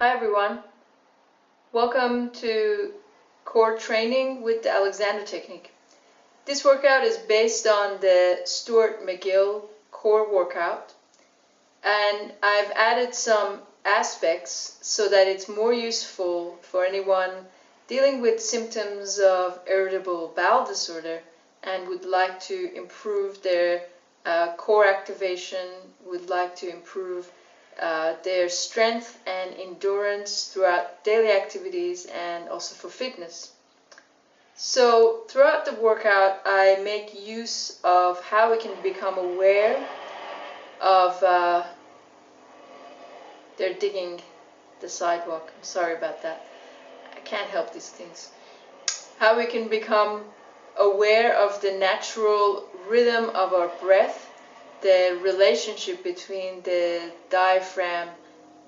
Hi everyone, welcome to core training with the Alexander technique. This workout is based on the Stuart McGill core workout, and I've added some aspects so that it's more useful for anyone dealing with symptoms of irritable bowel disorder and would like to improve their core activation, would like to improve their strength and endurance throughout daily activities and also for fitness. So throughout the workout, I make use of how we can become aware of they're digging the sidewalk. I'm sorry about that. I can't help these things. How we can become aware of the natural rhythm of our breath, the relationship between the diaphragm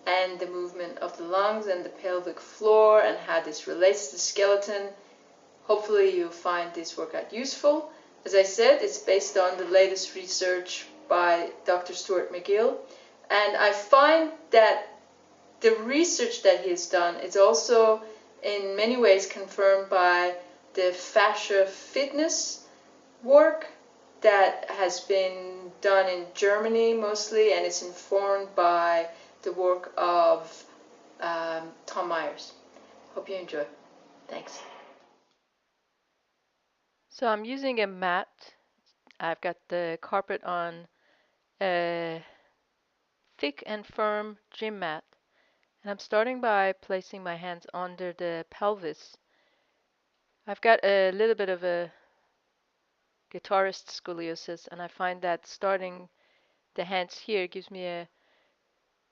and the movement of the lungs and the pelvic floor, and how this relates to the skeleton. Hopefully you'll find this workout useful. As I said, it's based on the latest research by Dr. Stuart McGill, and I find that the research that he's done is also in many ways confirmed by the fascia fitness work that has been done in Germany mostly, and it's informed by the work of Tom Myers. Hope you enjoy. Thanks. So I'm using a mat. I've got the carpet on a thick and firm gym mat, and I'm starting by placing my hands under the pelvis. I've got a little bit of a guitarist scoliosis, and I find that starting the hands here gives me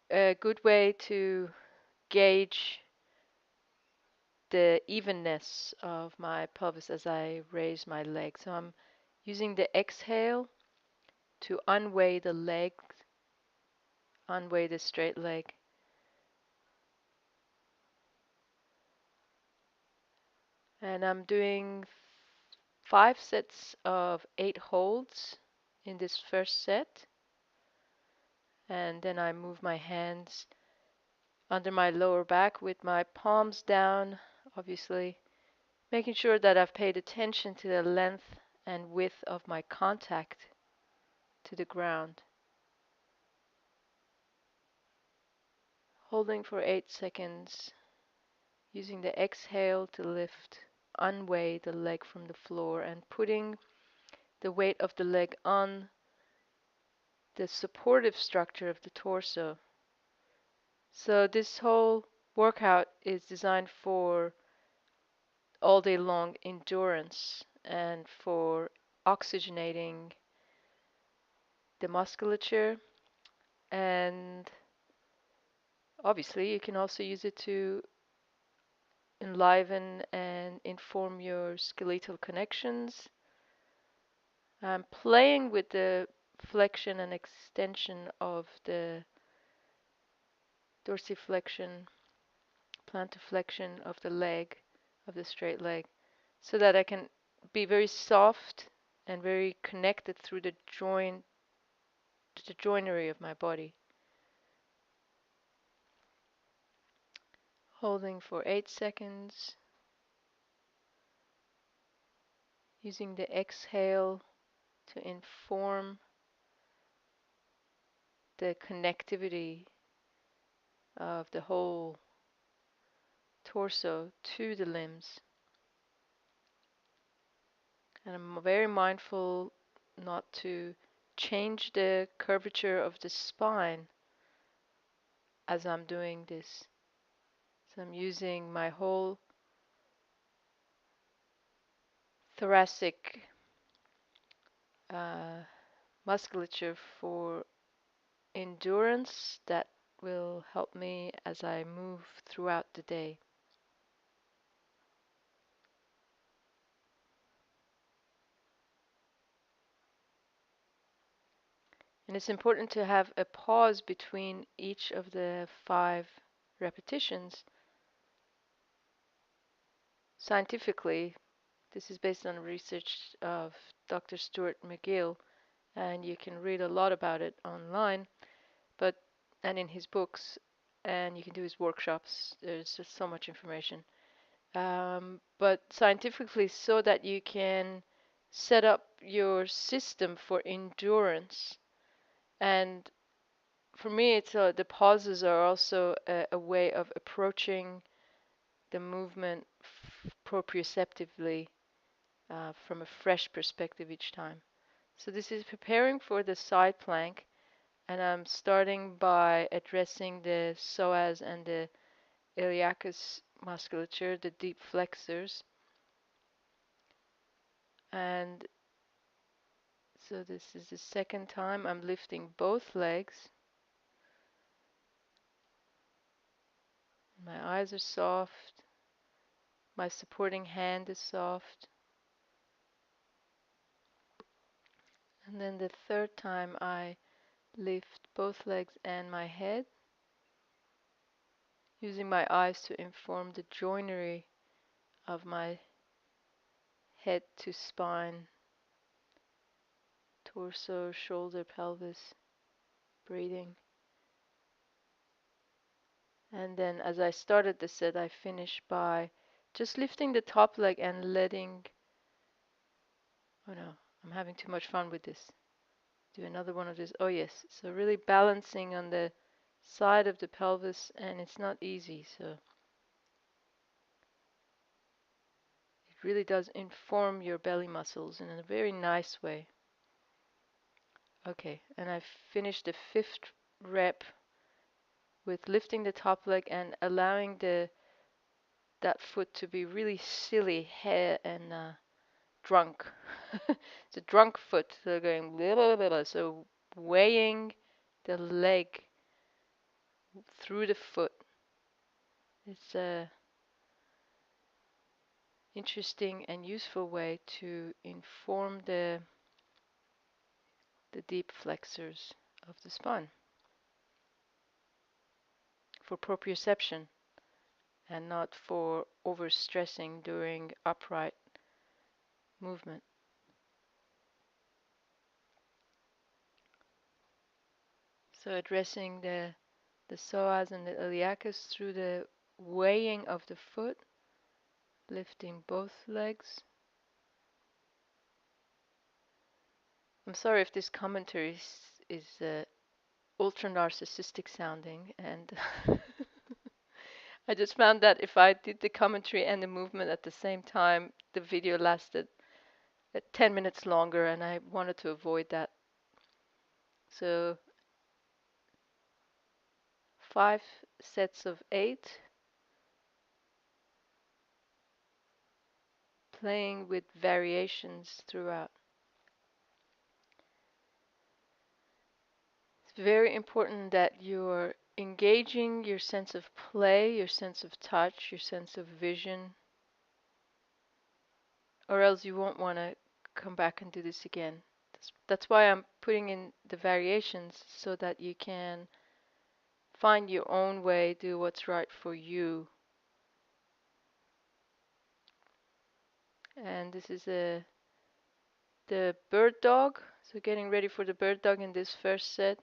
a good way to gauge the evenness of my pelvis as I raise my leg. So I'm using the exhale to unweigh the leg, unweigh the straight leg. And I'm doing 5 sets of 8 holds in this first set. And then I move my hands under my lower back with my palms down, obviously, making sure that I've paid attention to the length and width of my contact to the ground. Holding for 8 seconds, using the exhale to lift, unweigh the leg from the floor, and putting the weight of the leg on the supportive structure of the torso. So this whole workout is designed for all day long endurance and for oxygenating the musculature, and obviously you can also use it to enliven and inform your skeletal connections. I'm playing with the flexion and extension of the dorsiflexion, plantarflexion of the leg, of the straight leg, so that I can be very soft and very connected through the joinery of my body. Holding for 8 seconds, using the exhale to inform the connectivity of the whole torso to the limbs. And I'm very mindful not to change the curvature of the spine as I'm doing this. So I'm using my whole thoracic musculature for endurance that will help me as I move throughout the day. And it's important to have a pause between each of the 5 repetitions. Scientifically, this is based on research of Dr. Stuart McGill, and you can read a lot about it online, and in his books. and you can do his workshops. There's just so much information. But scientifically, so that you can set up your system for endurance. And for me, it's the pauses are also a way of approaching the movement proprioceptively from a fresh perspective each time. So this is preparing for the side plank, and I'm starting by addressing the psoas and the iliacus musculature, the deep flexors. And so this is the second time I'm lifting both legs. My eyes are soft. My supporting hand is soft. And then the third time I lift both legs and my head, using my eyes to inform the joinery of my head to spine, torso, shoulder, pelvis, breathing. And then as I started the set, I finish by just lifting the top leg and letting, oh no, I'm having too much fun with this. Do another one of this. Oh yes, so really balancing on the side of the pelvis, and it's not easy, so it really does inform your belly muscles in a very nice way. Okay, and I finished the fifth rep with lifting the top leg and allowing that foot to be really silly and drunk. It's a drunk foot, so going blah, blah, blah, blah. So weighing the leg through the foot. It's a interesting and useful way to inform the deep flexors of the spine for proprioception and not for overstressing during upright movement. So addressing the psoas and the iliacus through the weighing of the foot, lifting both legs. I'm sorry if this commentary is ultra narcissistic sounding, and I just found that if I did the commentary and the movement at the same time, the video lasted 10 minutes longer, and I wanted to avoid that. So 5 sets of 8, playing with variations throughout. It's very important that you're engaging your sense of play, your sense of touch, your sense of vision, or else you won't want to come back and do this again. That's why I'm putting in the variations, so that you can find your own way, do what's right for you. And this is the bird dog. So getting ready for the bird dog in this first set.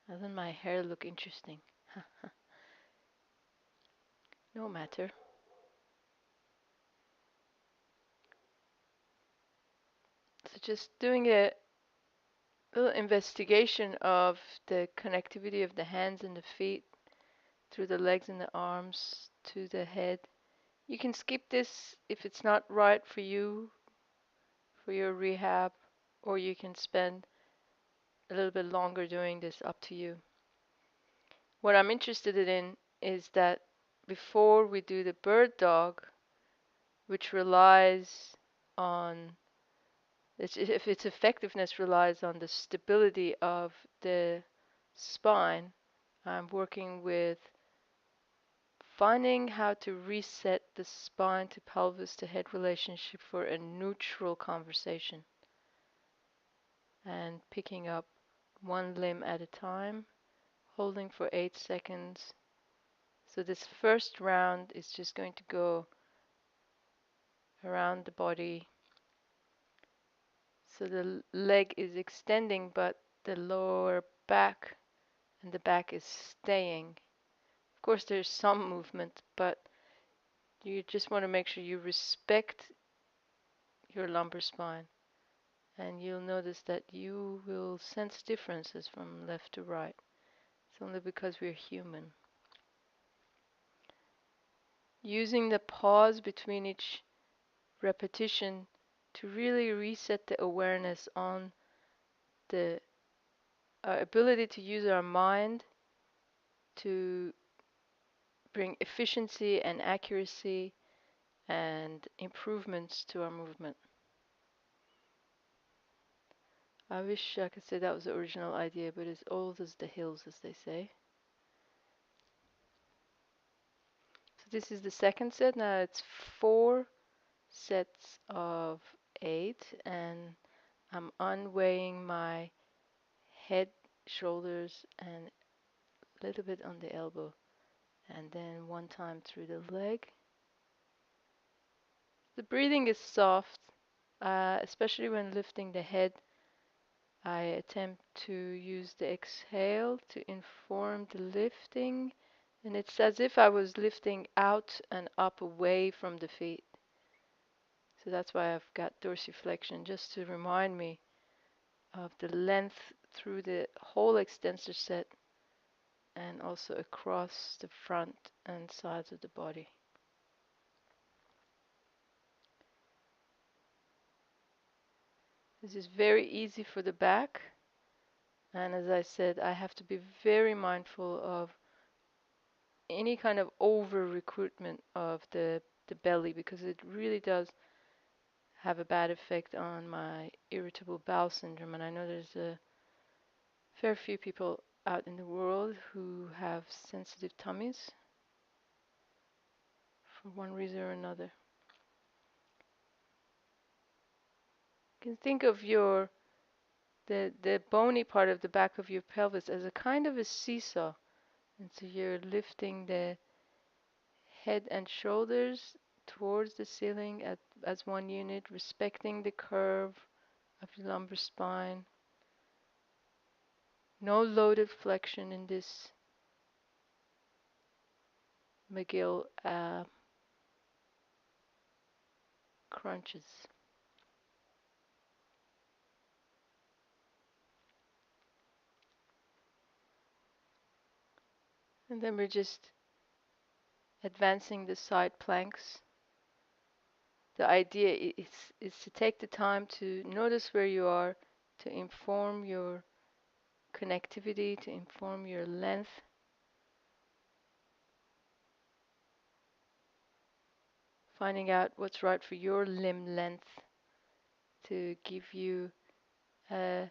Doesn't my hair look interesting? No matter. So just doing a little investigation of the connectivity of the hands and the feet through the legs and the arms to the head. You can skip this if it's not right for you, for your rehab, or you can spend a little bit longer doing this, up to you. What I'm interested in is that before we do the bird dog, which relies on if its effectiveness relies on the stability of the spine, I'm working with finding how to reset the spine to pelvis to head relationship for a neutral conversation, and picking up one limb at a time, holding for 8 seconds. So this first round is just going to go around the body. So the leg is extending, but the lower back and the back is staying. Of course, there's some movement, but you just want to make sure you respect your lumbar spine. And you'll notice that you will sense differences from left to right. It's only because we're human. Using the pause between each repetition to really reset the awareness on the ability to use our mind to bring efficiency and accuracy and improvements to our movement. I wish I could say that was the original idea, but it's old as the hills, as they say. So this is the second set. Now it's 4 sets of 8, and I'm unweighing my head, shoulders, and a little bit on the elbow, and then one time through the leg. The breathing is soft, especially when lifting the head. I attempt to use the exhale to inform the lifting, and it's as if I was lifting out and up away from the feet. So that's why I've got dorsiflexion, just to remind me of the length through the whole extensor set and also across the front and sides of the body. This is very easy for the back, and as I said, I have to be very mindful of any kind of over recruitment of the belly, because it really does have a bad effect on my irritable bowel syndrome. And I know there's a fair few people out in the world who have sensitive tummies for one reason or another. You can think of the bony part of the back of your pelvis as a kind of a seesaw, and so you're lifting the head and shoulders towards the ceiling as one unit, respecting the curve of your lumbar spine. No loaded flexion in this Mcgill crunches. And then we're just advancing the side planks. The idea is to take the time to notice where you are, to inform your connectivity, to inform your length. Finding out what's right for your limb length to give you a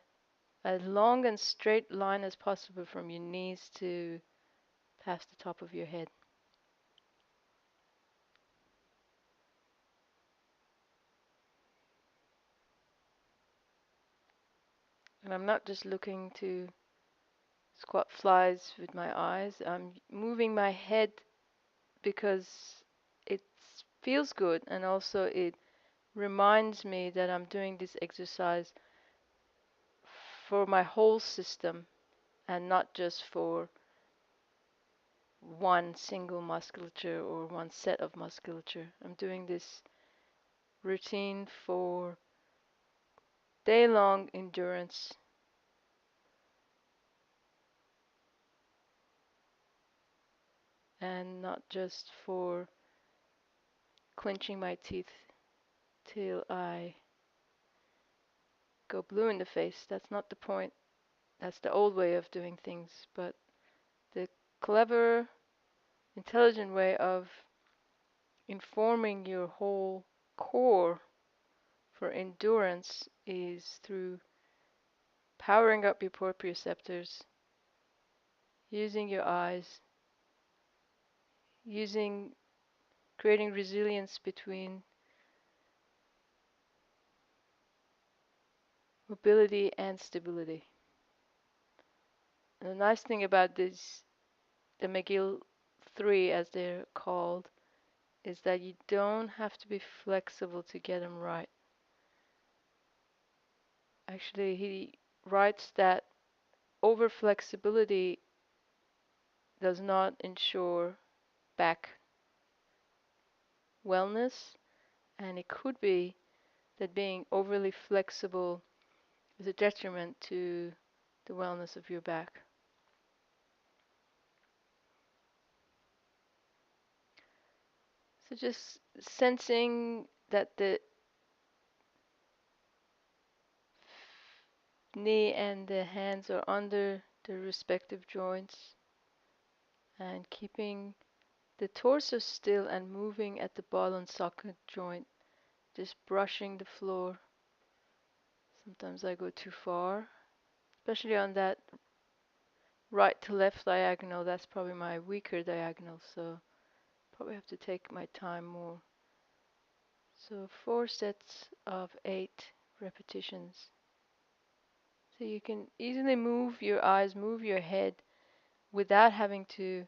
long and straight line as possible from your knees to past the top of your head. And I'm not just looking to squat flies with my eyes. I'm moving my head because it feels good, and also it reminds me that I'm doing this exercise for my whole system and not just for one single musculature or one set of musculature. I'm doing this routine for day-long endurance, and not just for clenching my teeth till I go blue in the face. That's not the point. That's the old way of doing things. But the clever, intelligent way of informing your whole core for endurance is through powering up your proprioceptors, using your eyes, creating resilience between mobility and stability. And the nice thing about this, the Mcgill 3 as they're called, is that you don't have to be flexible to get them right. Actually, he writes that over flexibility does not ensure back wellness, and it could be that being overly flexible is a detriment to the wellness of your back. So just sensing that the knee and the hands are under the respective joints, and keeping the torso still and moving at the ball and socket joint, just brushing the floor. Sometimes I go too far, especially on that right to left diagonal. That's probably my weaker diagonal, so probably have to take my time more. So 4 sets of 8 repetitions. So you can easily move your eyes, move your head without having to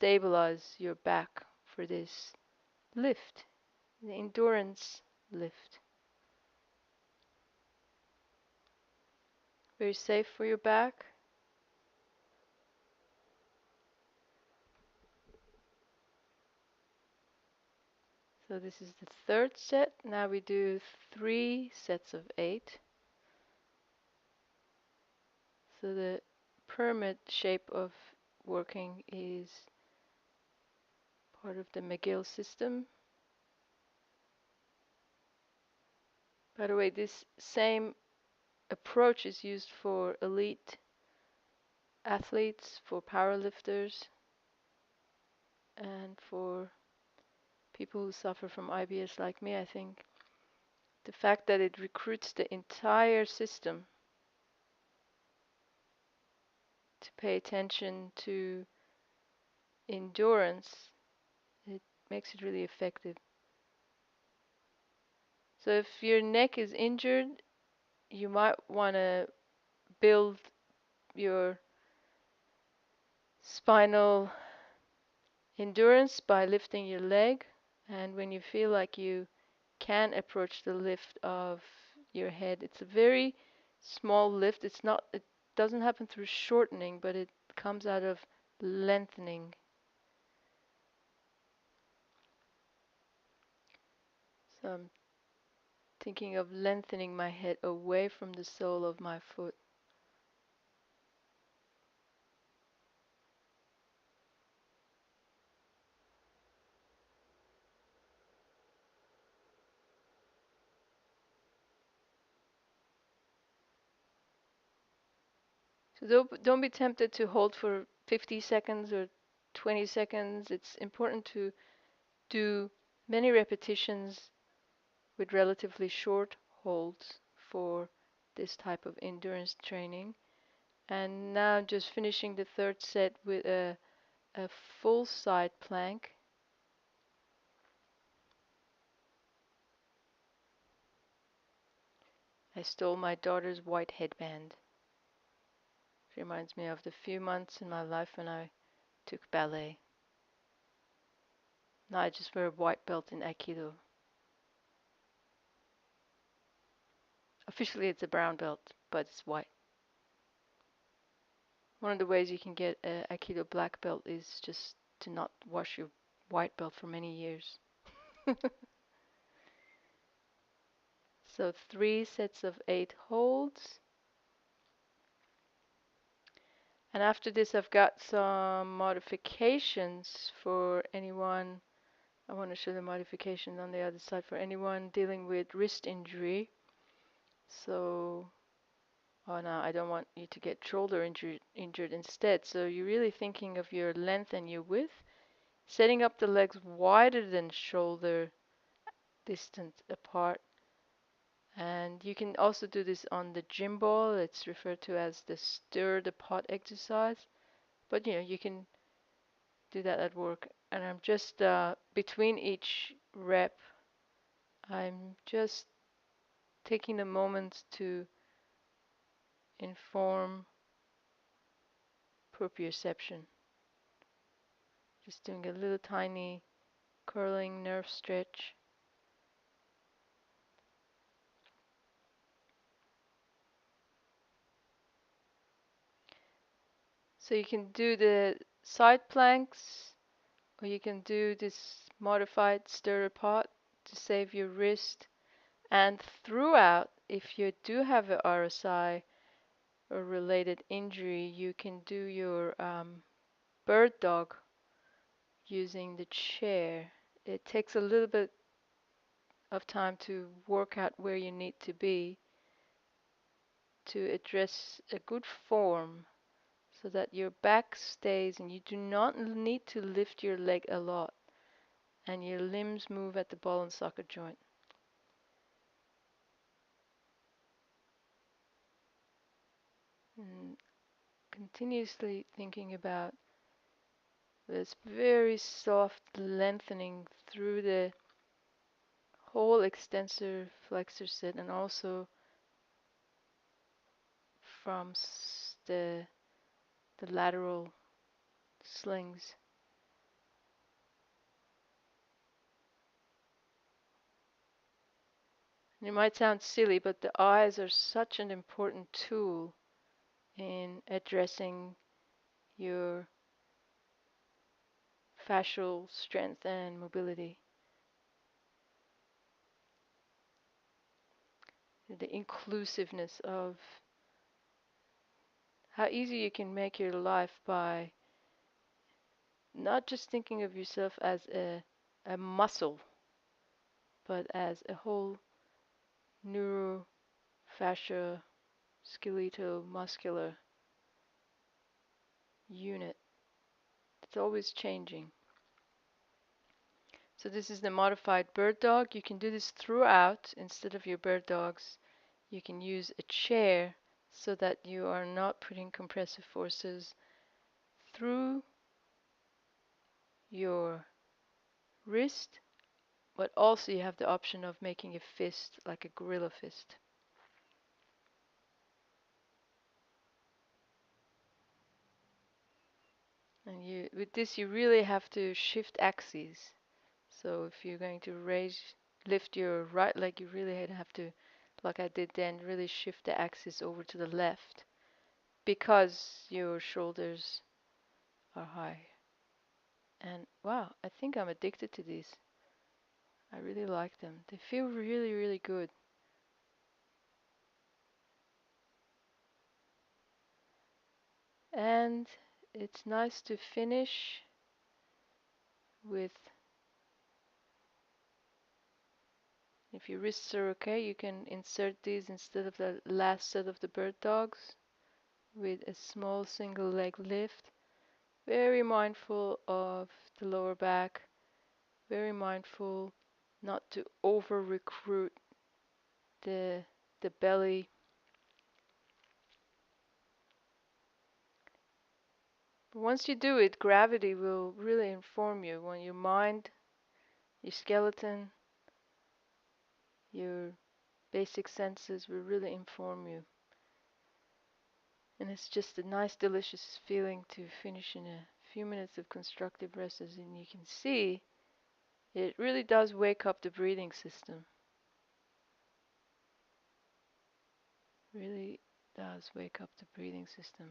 unstabilize your back for this lift, the endurance lift. Very safe for your back. So this is the 3rd set. Now we do 3 sets of 8. So the pyramid shape of working is part of the Mcgill system. By the way, this same approach is used for elite athletes, for powerlifters, and for people who suffer from IBS like me. I think the fact that it recruits the entire system to pay attention to endurance, it makes it really effective. So if your neck is injured, you might want to build your spinal endurance by lifting your leg, and when you feel like you can approach the lift of your head, it's a very small lift. It doesn't happen through shortening, but it comes out of lengthening. So I'm thinking of lengthening my head away from the sole of my foot. So don't be tempted to hold for 50 seconds or 20 seconds. It's important to do many repetitions with relatively short holds for this type of endurance training. And now just finishing the 3rd set with a full side plank. I stole my daughter's white headband. It reminds me of the few months in my life when I took ballet. Now I just wear a white belt in Aikido. Officially it's a brown belt, but it's white. One of the ways you can get an Aikido black belt is just to not wash your white belt for many years. So 3 sets of 8 holds. And after this, I've got some modifications for anyone. I want to show the modifications on the other side for anyone dealing with wrist injury. So, oh no, I don't want you to get shoulder injured instead. So you're really thinking of your length and your width, setting up the legs wider than shoulder distance apart. And you can also do this on the gym ball. It's referred to as the stir the pot exercise. But you can do that at work. And I'm just between each rep, I'm just taking a moment to inform proprioception. Just doing a little tiny curling nerve stretch. So you can do the side planks, or you can do this modified stirrer pot to save your wrist. And throughout, if you do have a RSI or related injury, you can do your bird dog using the chair. It takes a little bit of time to work out where you need to be to address a good form so that your back stays and you do not need to lift your leg a lot and your limbs move at the ball and socket joint. And continuously thinking about this very soft lengthening through the whole extensor flexor set and also from the lateral slings. And it might sound silly, but the eyes are such an important tool in addressing your fascial strength and mobility. The inclusiveness of how easy you can make your life by not just thinking of yourself as a muscle, but as a whole neuro, fascia, skeletal-muscular unit. It's always changing. So this is the modified bird dog. You can do this throughout. Instead of your bird dogs, you can use a chair so that you are not putting compressive forces through your wrist, but also you have the option of making a fist like a gorilla fist. And with this you really have to shift axes. So if you're going to lift your right leg, you really have to, like I did then, really shift the axis over to the left because your shoulders are high. And wow, I think I'm addicted to these. I really like them. They feel really, really good. And it's nice to finish with, if your wrists are okay, you can insert these instead of the last set of the bird dogs with a small single leg lift. Very mindful of the lower back, very mindful not to over recruit the belly. But once you do it, gravity will really inform you. When your mind, your skeleton, your basic senses will really inform you. And it's just a nice, delicious feeling to finish in a few minutes of constructive rest. As you can see, it really does wake up the breathing system. Really does wake up the breathing system.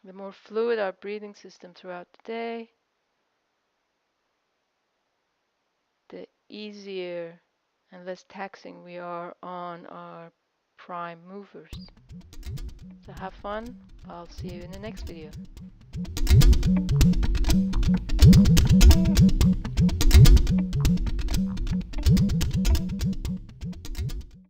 The more fluid our breathing system throughout the day, the easier and less taxing we are on our prime movers. So have fun. I'll see you in the next video.